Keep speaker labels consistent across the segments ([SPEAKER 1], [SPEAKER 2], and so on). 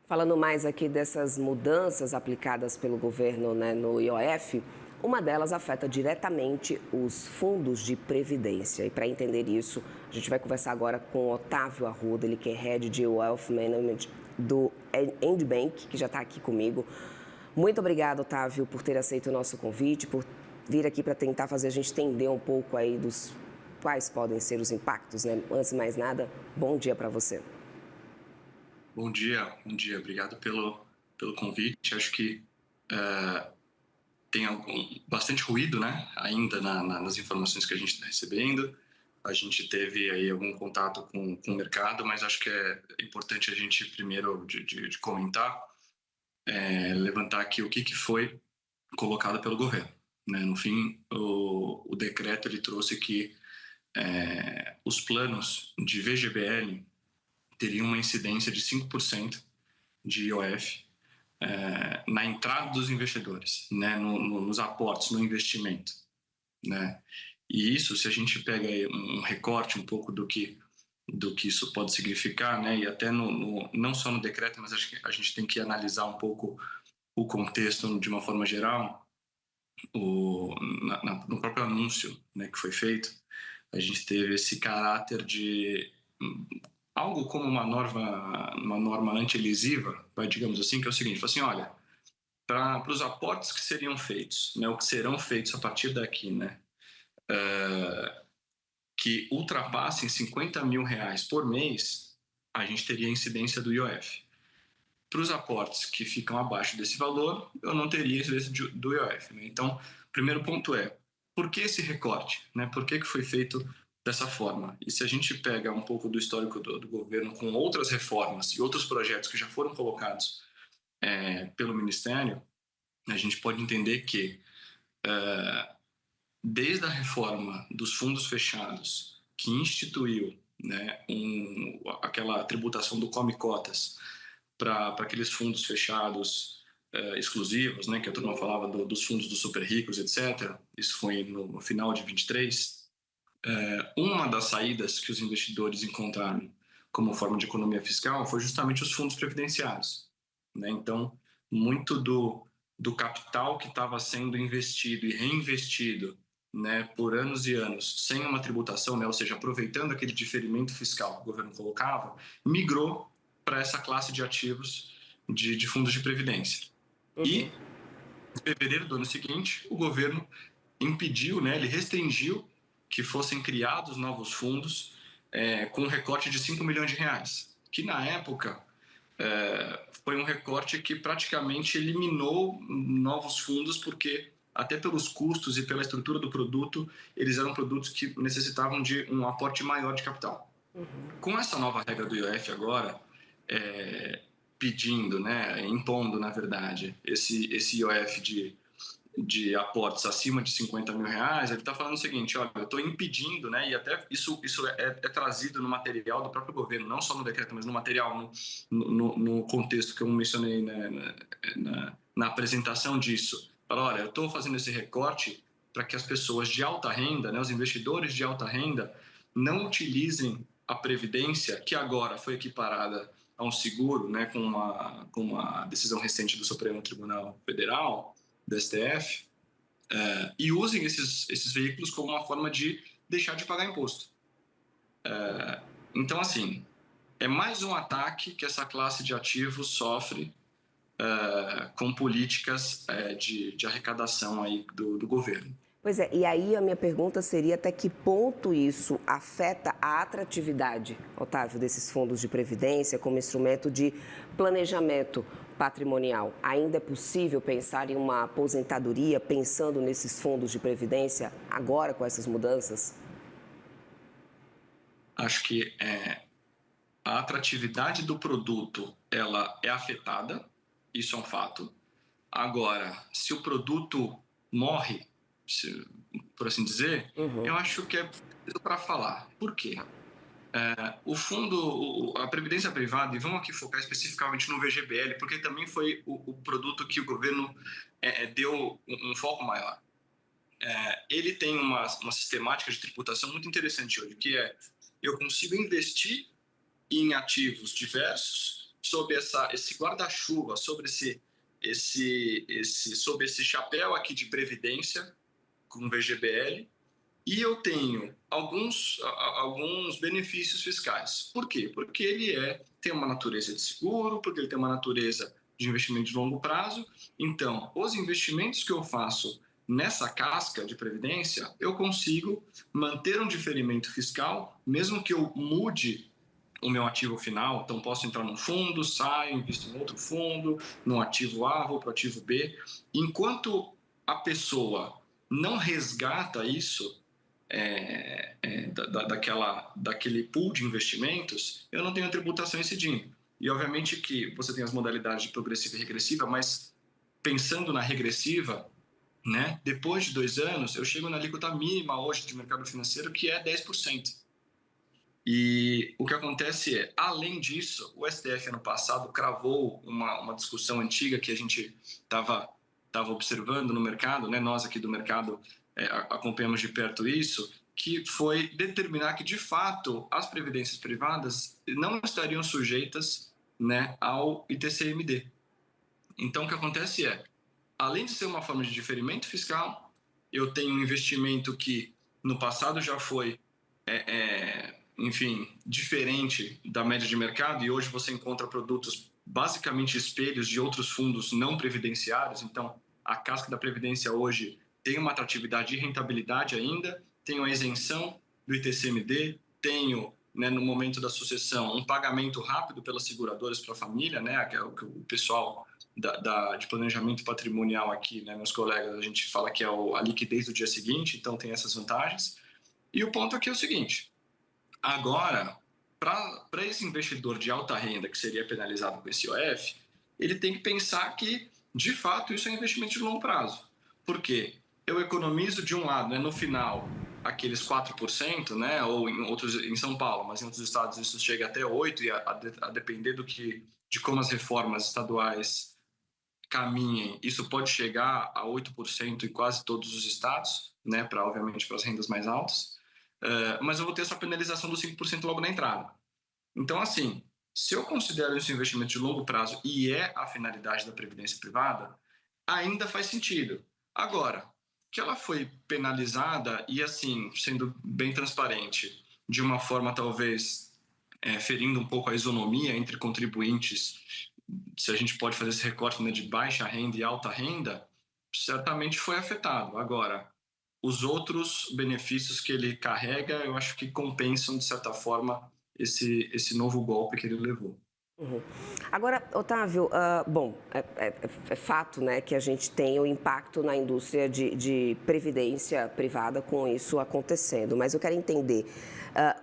[SPEAKER 1] Falando mais aqui dessas mudanças aplicadas pelo governo, né, no IOF, uma delas afeta diretamente os fundos de previdência. E para entender isso, a gente vai conversar agora com o Otávio Arruda, ele que é Head de Wealth Management do Endbank, que já está aqui comigo. Muito obrigado, Otávio, por ter aceito o nosso convite, por vir aqui para tentar fazer a gente entender um pouco aí dos quais podem ser os impactos, né? Antes de mais nada, bom dia para você.
[SPEAKER 2] Bom dia, bom dia. Obrigado pelo convite. Acho que tem bastante ruído, né, ainda nas informações que a gente está recebendo. A gente teve aí algum contato com o mercado, mas acho que é importante a gente primeiro de comentar, levantar aqui o que foi colocado pelo governo, né? No fim, o decreto ele trouxe que os planos de VGBL teriam uma incidência de 5% de IOF na entrada dos investidores, né, nos aportes, no investimento, né? E isso, se a gente pega um recorte um pouco do que isso pode significar, né, e até não só no decreto, mas acho que a gente tem que analisar um pouco o contexto de uma forma geral, no próprio anúncio, né, que foi feito, a gente teve esse caráter de algo como uma norma anti-elisiva, digamos assim, que é o seguinte, assim, olha, para os aportes que seriam feitos, né, ou que serão feitos a partir daqui, né, que ultrapassem R$ 50.000 por mês, a gente teria a incidência do IOF. Para os aportes que ficam abaixo desse valor, eu não teria incidência do IOF. Né? Então, o primeiro ponto é, por que esse recorte? Né? Por que foi feito dessa forma? E se a gente pega um pouco do histórico do governo com outras reformas e outros projetos que já foram colocados pelo Ministério, a gente pode entender que desde a reforma dos fundos fechados, que instituiu, né, aquela tributação do come-cotas para aqueles fundos fechados exclusivos, né, que a turma falava dos fundos dos super ricos, etc. Isso foi no final de 23. Uma das saídas que os investidores encontraram como forma de economia fiscal foi justamente os fundos previdenciários, né? Então, muito do capital que estava sendo investido e reinvestido, né, por anos e anos, sem uma tributação, né, ou seja, aproveitando aquele diferimento fiscal que o governo colocava, migrou para essa classe de ativos de fundos de previdência. E, em fevereiro do ano seguinte, o governo impediu, né, ele restringiu que fossem criados novos fundos com um recorte de R$ 5 milhões, que na época foi um recorte que praticamente eliminou novos fundos, porque até pelos custos e pela estrutura do produto, eles eram produtos que necessitavam de um aporte maior de capital. Com essa nova regra do IOF agora, pedindo, né, impondo, na verdade, esse IOF de aportes acima de R$ 50.000, ele está falando o seguinte, olha, eu estou impedindo, né, e até isso é trazido no material do próprio governo, não só no decreto, mas no material, no contexto que eu mencionei, né, na apresentação disso. Fala, olha, eu estou fazendo esse recorte para que as pessoas de alta renda, né, os investidores de alta renda, não utilizem a previdência, que agora foi equiparada a um seguro, né, com uma decisão recente do Supremo Tribunal Federal, do STF, e usem esses veículos como uma forma de deixar de pagar imposto. Então, assim, é mais um ataque que essa classe de ativos sofre com políticas de arrecadação aí do governo.
[SPEAKER 1] Pois é, e aí a minha pergunta seria até que ponto isso afeta a atratividade, Otávio, desses fundos de previdência como instrumento de planejamento patrimonial. Ainda é possível pensar em uma aposentadoria pensando nesses fundos de previdência agora com essas mudanças?
[SPEAKER 2] Acho que a atratividade do produto ela é afetada, isso é um fato. Agora, se o produto morre, por assim dizer, eu acho que é para falar. Por quê? O fundo, a previdência privada, e vamos aqui focar especificamente no VGBL, porque também foi o produto que o governo deu um foco maior. Ele tem uma sistemática de tributação muito interessante hoje, que é eu consigo investir em ativos diversos sob esse guarda-chuva, sob esse chapéu aqui de previdência, com VGBL, e eu tenho alguns benefícios fiscais. Por quê? Porque ele tem uma natureza de seguro, porque ele tem uma natureza de investimento de longo prazo. Então, os investimentos que eu faço nessa casca de previdência, eu consigo manter um diferimento fiscal, mesmo que eu mude o meu ativo final. Então, posso entrar num fundo, saio, invisto em outro fundo, no ativo A, vou para o ativo B. Enquanto a pessoa não resgata isso, daquele pool de investimentos, eu não tenho tributação incidindo. E, obviamente, que você tem as modalidades de progressiva e regressiva, mas pensando na regressiva, né, depois de 2 anos, eu chego na alíquota mínima hoje de mercado financeiro, que é 10%. E o que acontece além disso, o STF ano passado cravou uma discussão antiga que a gente estava observando no mercado, né? Nós aqui do mercado acompanhamos de perto isso, que foi determinar que, de fato, as previdências privadas não estariam sujeitas, né, ao ITCMD. Então, o que acontece além de ser uma forma de diferimento fiscal, eu tenho um investimento que no passado já foi enfim, diferente da média de mercado, e hoje você encontra produtos basicamente espelhos de outros fundos não previdenciários. Então, a casca da Previdência hoje tem uma atratividade e rentabilidade ainda, tenho a isenção do ITCMD, tenho, né, no momento da sucessão, um pagamento rápido pelas seguradoras para a família, né, que é o que o pessoal de planejamento patrimonial aqui, né, meus colegas, a gente fala que é a liquidez do dia seguinte, então tem essas vantagens. E o ponto aqui é o seguinte: agora, para esse investidor de alta renda que seria penalizado com esse IOF, ele tem que pensar que, de fato, isso é investimento de longo prazo. Por quê? Eu economizo de um lado, né, no final, aqueles 4%, né, ou em São Paulo, mas em outros estados isso chega até 8%, e a depender de como as reformas estaduais caminhem, isso pode chegar a 8% em quase todos os estados, né, obviamente para as rendas mais altas. Mas eu vou ter essa penalização dos 5% logo na entrada. Então, assim, se eu considero esse investimento de longo prazo e é a finalidade da previdência privada, ainda faz sentido. Agora, que ela foi penalizada e, assim, sendo bem transparente, de uma forma talvez ferindo um pouco a isonomia entre contribuintes, se a gente pode fazer esse recorte, né, de baixa renda e alta renda, certamente foi afetado. Agora, os outros benefícios que ele carrega, eu acho que compensam, de certa forma, esse novo golpe que ele levou.
[SPEAKER 1] Uhum. Agora, Otávio, bom, é fato, né, que a gente tem o impacto na indústria de previdência privada com isso acontecendo, mas eu quero entender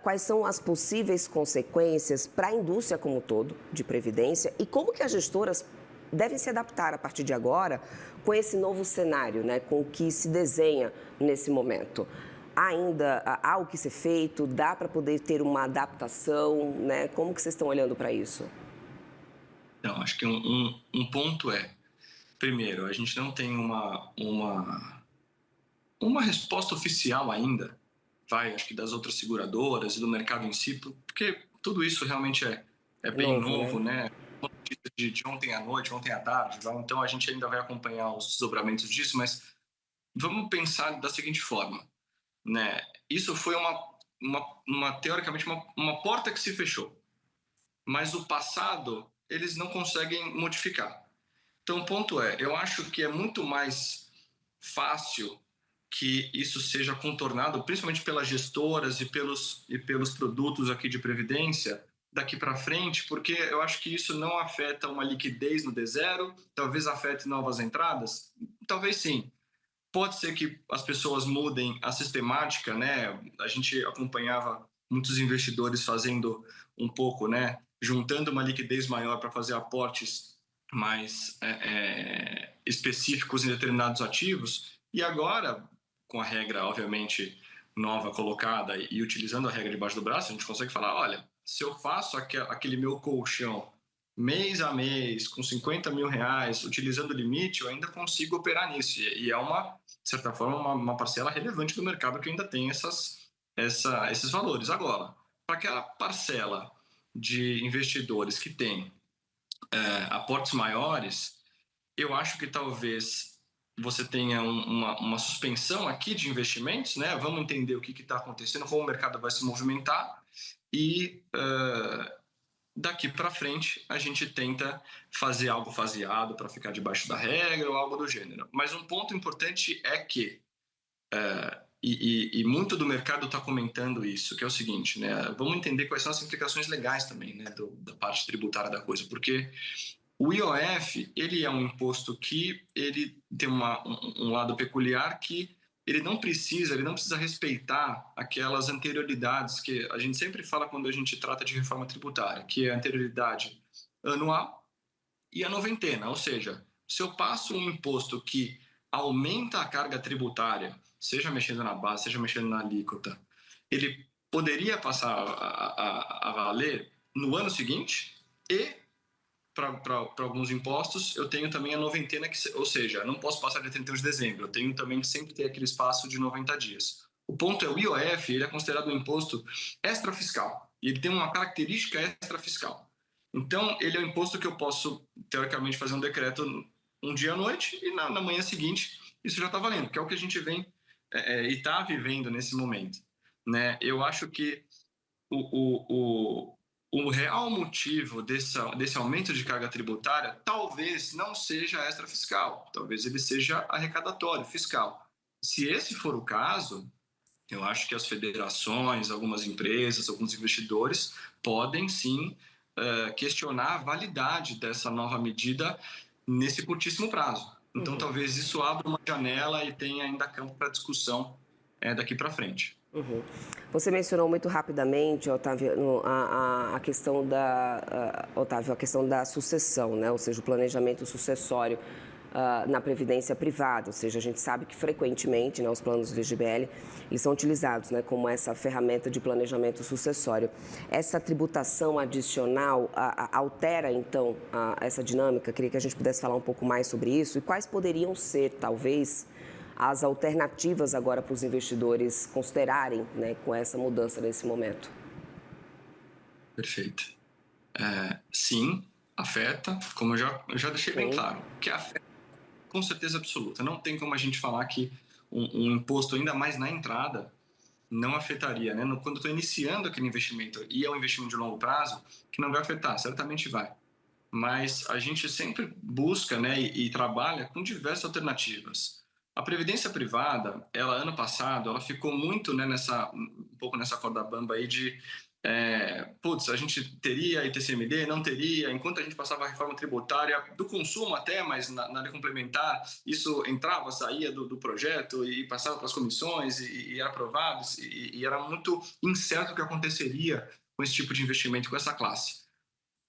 [SPEAKER 1] quais são as possíveis consequências para a indústria como um todo de previdência e como que as gestoras devem se adaptar a partir de agora com esse novo cenário, né, com o que se desenha nesse momento. Ainda há o que ser feito? Dá para poder ter uma adaptação, né? Como que vocês estão olhando para isso?
[SPEAKER 2] Então, acho que um ponto primeiro, a gente não tem uma resposta oficial ainda, acho que das outras seguradoras e do mercado em si, porque tudo isso realmente é bem novo, né? De ontem à noite, ontem à tarde, então a gente ainda vai acompanhar os desdobramentos disso, mas vamos pensar da seguinte forma, né? Isso foi teoricamente uma porta que se fechou, mas o passado eles não conseguem modificar. Então o ponto eu acho que é muito mais fácil que isso seja contornado, principalmente pelas gestoras e pelos produtos aqui de previdência daqui para frente, porque eu acho que isso não afeta uma liquidez no D0, talvez afete novas entradas, talvez sim. Pode ser que as pessoas mudem a sistemática, né? A gente acompanhava muitos investidores fazendo um pouco, né? Juntando uma liquidez maior para fazer aportes mais específicos em determinados ativos. E agora, com a regra, obviamente, nova colocada e utilizando a regra debaixo do braço, a gente consegue falar, olha, se eu faço aquele meu colchão mês a mês, com 50 mil reais, utilizando o limite, eu ainda consigo operar nisso. E é de certa forma, uma parcela relevante do mercado que ainda tem esses valores. Agora, para aquela parcela de investidores que tem aportes maiores, eu acho que talvez você tenha uma suspensão aqui de investimentos, né? Vamos entender o que está acontecendo, como o mercado vai se movimentar e daqui para frente a gente tenta fazer algo faseado para ficar debaixo da regra ou algo do gênero. Mas um ponto importante é que e muito do mercado está comentando isso, que é o seguinte, né? Vamos entender quais são as implicações legais também, né, da parte tributária da coisa, porque o IOF, ele é um imposto que ele tem um lado peculiar que ele não precisa respeitar aquelas anterioridades que a gente sempre fala quando a gente trata de reforma tributária, que é a anterioridade anual e a noventena, ou seja, se eu passo um imposto que aumenta a carga tributária, seja mexendo na base, seja mexendo na alíquota, ele poderia passar a valer no ano seguinte e para alguns impostos, eu tenho também a noventena, ou seja, não posso passar de 31 de dezembro, eu tenho também que sempre ter aquele espaço de 90 dias. O ponto é, o IOF ele é considerado um imposto extrafiscal, e ele tem uma característica extrafiscal. Então, ele é um imposto que eu posso, teoricamente, fazer um decreto um dia à noite, e na manhã seguinte, isso já está valendo, que é o que a gente vem e está vivendo nesse momento. Né? Eu acho que o real motivo desse aumento de carga tributária talvez não seja extrafiscal, talvez ele seja arrecadatório, fiscal. Se esse for o caso, eu acho que as federações, algumas empresas, alguns investidores podem sim questionar a validade dessa nova medida nesse curtíssimo prazo. Então, talvez isso abra uma janela e tenha ainda campo para discussão daqui para frente.
[SPEAKER 1] Uhum. Você mencionou muito rapidamente, Otávio, a questão Otávio, a questão da sucessão, né? Ou seja, o planejamento sucessório na previdência privada. Ou seja, a gente sabe que frequentemente, né, os planos VGBL eles são utilizados, né, como essa ferramenta de planejamento sucessório. Essa tributação adicional altera, então, essa dinâmica? Queria que a gente pudesse falar um pouco mais sobre isso e quais poderiam ser, talvez, as alternativas agora para os investidores considerarem, né, com essa mudança nesse momento?
[SPEAKER 2] Perfeito. Sim, afeta, como eu já deixei bem claro, que afeta com certeza absoluta. Não tem como a gente falar que um imposto, ainda mais na entrada, não afetaria, né? Quando eu estou iniciando aquele investimento e é um investimento de longo prazo, que não vai afetar, certamente vai. Mas a gente sempre busca, né, e trabalha com diversas alternativas. A previdência privada, ano passado, ela ficou muito, né, um pouco nessa corda bamba aí de a gente teria ITCMD, não teria, enquanto a gente passava a reforma tributária do consumo até, mas na lei complementar, isso entrava, saía do projeto e passava para as comissões e era aprovado, e era muito incerto o que aconteceria com esse tipo de investimento, com essa classe.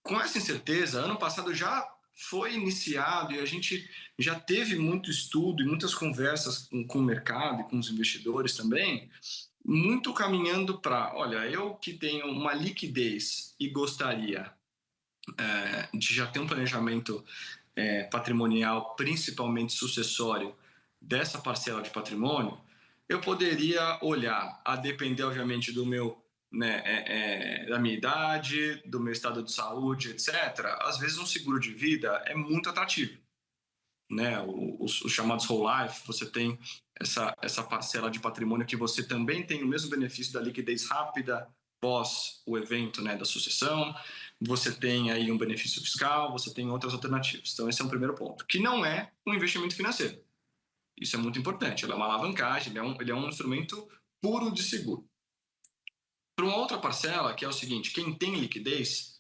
[SPEAKER 2] Com essa incerteza, ano passado já foi iniciado e a gente já teve muito estudo e muitas conversas com o mercado e com os investidores também, muito caminhando para, olha, eu que tenho uma liquidez e gostaria de já ter um planejamento patrimonial, principalmente sucessório, dessa parcela de patrimônio, eu poderia olhar, a depender, obviamente, do meu, né, da minha idade, do meu estado de saúde, etc. Às vezes um seguro de vida é muito atrativo. Né, os chamados whole life, você tem essa parcela de patrimônio que você também tem o mesmo benefício da liquidez rápida pós o evento, né, da sucessão, você tem aí um benefício fiscal, você tem outras alternativas. Então esse é um primeiro ponto, que não é um investimento financeiro. Isso é muito importante, ele é uma alavancagem, ele é um instrumento puro de seguro. Para uma outra parcela, que é o seguinte, quem tem liquidez,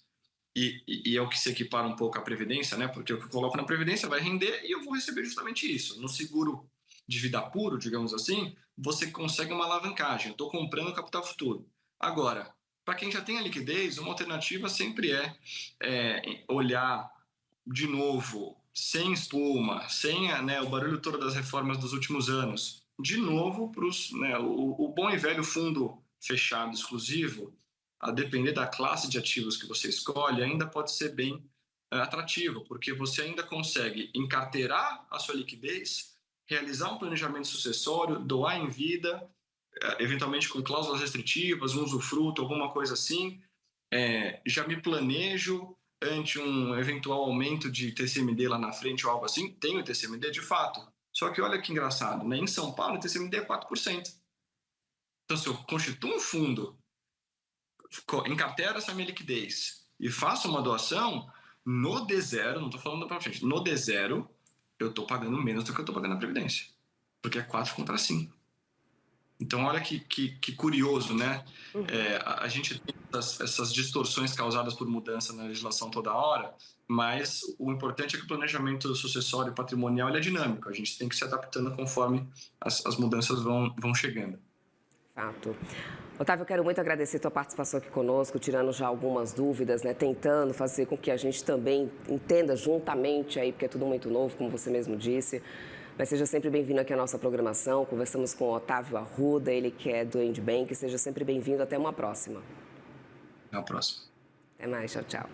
[SPEAKER 2] e é o que se equipara um pouco à previdência, né? Porque o que eu coloco na previdência vai render e eu vou receber justamente isso. No seguro de vida puro, digamos assim, você consegue uma alavancagem. Eu estou comprando capital futuro. Agora, para quem já tem a liquidez, uma alternativa sempre olhar de novo, sem espuma, sem o barulho todo das reformas dos últimos anos, de novo para o bom e velho fundo fechado exclusivo, a depender da classe de ativos que você escolhe, ainda pode ser bem atrativo, porque você ainda consegue encarteirar a sua liquidez, realizar um planejamento sucessório, doar em vida, eventualmente com cláusulas restritivas, um usufruto, alguma coisa assim. Já me planejo ante um eventual aumento de TCMD lá na frente ou algo assim? Tem o TCMD de fato. Só que olha que engraçado, né? Em São Paulo o TCMD é 4%. Então, se eu constituo um fundo, encartero essa minha liquidez e faço uma doação, no D0, não estou falando para frente, no D0 eu estou pagando menos do que eu estou pagando na Previdência, porque é 4 contra 5. Então, olha que curioso, né? A gente tem essas distorções causadas por mudança na legislação toda hora, mas o importante é que o planejamento sucessório e patrimonial ele é dinâmico. A gente tem que se adaptando conforme as mudanças vão chegando.
[SPEAKER 1] Fato. Otávio, eu quero muito agradecer a tua participação aqui conosco, tirando já algumas dúvidas, né? Tentando fazer com que a gente também entenda juntamente aí, porque é tudo muito novo, como você mesmo disse. Mas seja sempre bem-vindo aqui à nossa programação. Conversamos com o Otávio Arruda, ele que é do End Bank. Seja sempre bem-vindo. Até uma próxima.
[SPEAKER 2] Até a próxima.
[SPEAKER 1] Até mais. Tchau, tchau.